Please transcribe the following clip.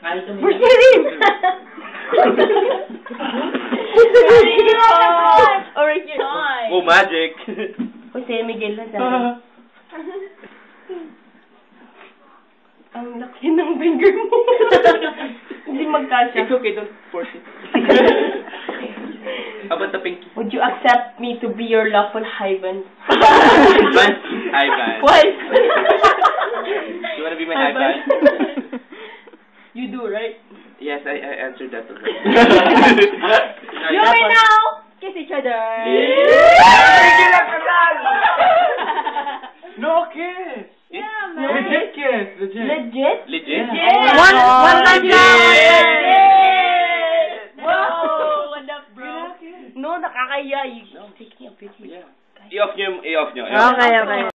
Where's my ring? Oh, right here. Oh, magic. Uy, sa'yo, Miguel lang dyan. Ang laki ng finger mo. Hindi magkasya. It's okay, don't force it. How about the pinky? Would you accept me to be your lawful husband? Husband? Husband. What? You wanna be my husband? You do, right? Yes, I answered that to her. You may now kiss each other. No kiss. Yeah, man. Legit kiss. Legit. Legit? Legit? Yeah. One time lang. Wow. What up, bro? No, nakakaya. You taking a picture. Yeah. I-off nyo. Okay.